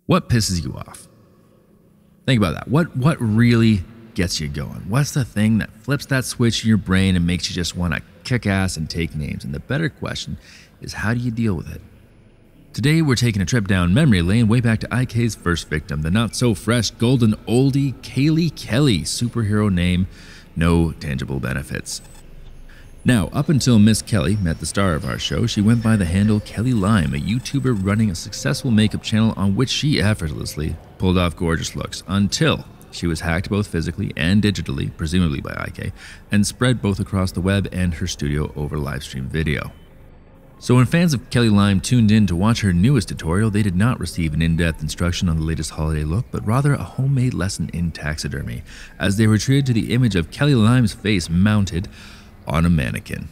What pisses you off? Think about that. What really gets you going? What's the thing that flips that switch in your brain and makes you just want to kick ass and take names? And the better question is, how do you deal with it? Today, we're taking a trip down memory lane way back to IK's first victim, the not-so-fresh golden oldie Kaylee Kelly, superhero name, no tangible benefits. Now, up until Miss Kelly met the star of our show, she went by the handle Kelly Lime, a YouTuber running a successful makeup channel on which she effortlessly pulled off gorgeous looks until she was hacked both physically and digitally, presumably by IK, and spread both across the web and her studio over livestream video. So when fans of Kelly Lime tuned in to watch her newest tutorial, they did not receive an in-depth instruction on the latest holiday look, but rather a homemade lesson in taxidermy, as they were treated to the image of Kelly Lime's face mounted on a mannequin.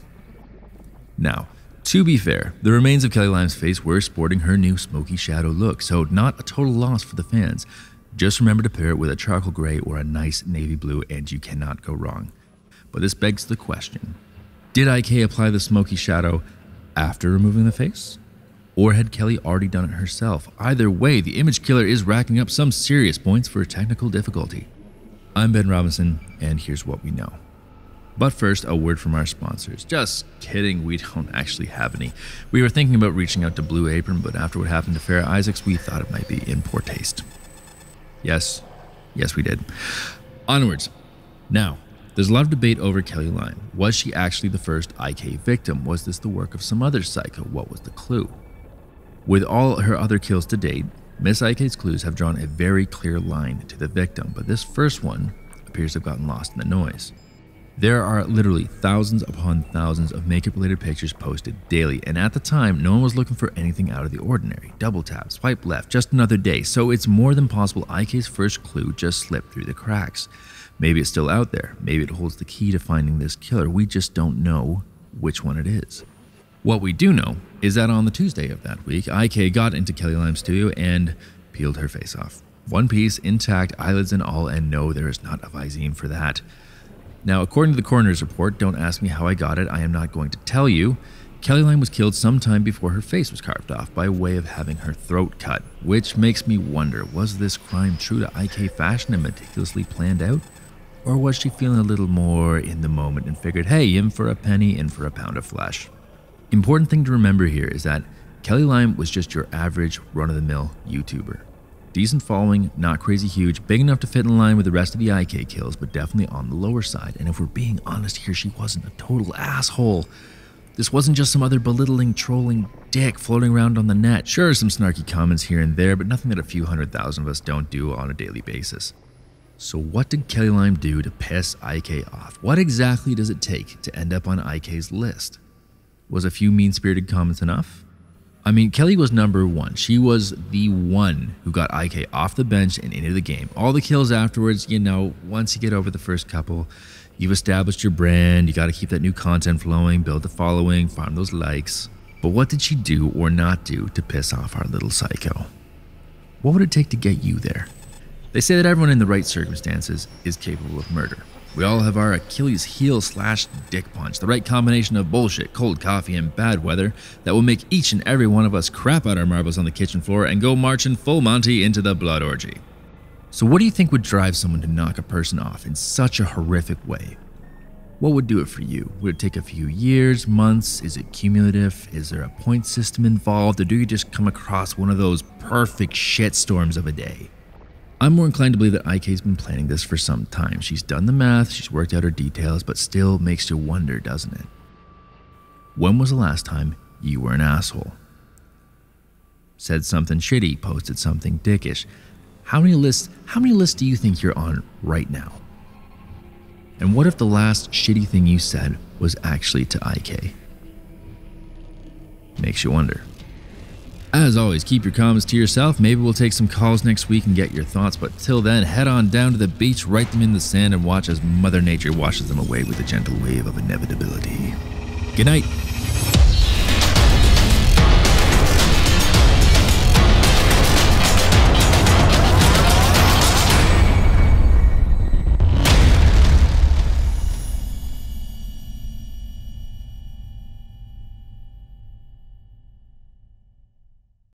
Now, to be fair, the remains of Kelly Lime's face were sporting her new smoky shadow look, so not a total loss for the fans. Just remember to pair it with a charcoal gray or a nice navy blue and you cannot go wrong. But this begs the question, did IK apply the smoky shadow after removing the face? Or had Kelly already done it herself? Either way, the image killer is racking up some serious points for technical difficulty. I'm Ben Robinson, and here's what we know. But first, a word from our sponsors. Just kidding, we don't actually have any. We were thinking about reaching out to Blue Apron, but after what happened to Farrah Isaacs, we thought it might be in poor taste. Yes, we did. Onwards. Now, there's a lot of debate over Kelly Lime. Was she actually the first IK victim? Was this the work of some other psycho? What was the clue? With all her other kills to date, Miss IK's clues have drawn a very clear line to the victim, but this first one appears to have gotten lost in the noise. There are literally thousands upon thousands of makeup-related pictures posted daily, and at the time, no one was looking for anything out of the ordinary. Double tap, swipe left, just another day, so it's more than possible IK's first clue just slipped through the cracks. Maybe it's still out there, maybe it holds the key to finding this killer, we just don't know which one it is. What we do know is that on the Tuesday of that week, IK got into Kelly Lime's studio and peeled her face off. One piece, intact, eyelids and all, and no, there is not a Visine for that. Now, according to the coroner's report, don't ask me how I got it, I am not going to tell you, Kelly Lime was killed sometime before her face was carved off by way of having her throat cut, which makes me wonder, was this crime true to IK fashion and meticulously planned out? Or was she feeling a little more in the moment and figured, hey, in for a penny, in for a pound of flesh? Important thing to remember here is that Kelly Lime was just your average run-of-the-mill YouTuber. Decent following, not crazy huge, big enough to fit in line with the rest of the IK kills, but definitely on the lower side. And if we're being honest here, she wasn't a total asshole. This wasn't just some other belittling, trolling dick floating around on the net. Sure, some snarky comments here and there, but nothing that a few 100,000 of us don't do on a daily basis. So what did Kelly Lime do to piss IK off? What exactly does it take to end up on IK's list? Was a few mean-spirited comments enough? I mean, Kelly was number one. She was the one who got IK off the bench and into the game. All the kills afterwards, you know, once you get over the first couple, you've established your brand, you got to keep that new content flowing, build the following, farm those likes. But what did she do or not do to piss off our little psycho? What would it take to get you there? They say that everyone in the right circumstances is capable of murder. We all have our Achilles heel / dick punch, the right combination of bullshit, cold coffee, and bad weather that will make each and every one of us crap out our marbles on the kitchen floor and go marching full Monty into the blood orgy. So what do you think would drive someone to knock a person off in such a horrific way? What would do it for you? Would it take a few years, months? Is it cumulative? Is there a point system involved? Or do you just come across one of those perfect shitstorms of a day? I'm more inclined to believe that IK's been planning this for some time. She's done the math, she's worked out her details, but still makes you wonder, doesn't it? When was the last time you were an asshole? Said something shitty, posted something dickish. How many lists do you think you're on right now? And what if the last shitty thing you said was actually to IK? Makes you wonder. As always, keep your comments to yourself. Maybe we'll take some calls next week and get your thoughts, but till then, head on down to the beach, write them in the sand, and watch as Mother Nature washes them away with a gentle wave of inevitability. Good night.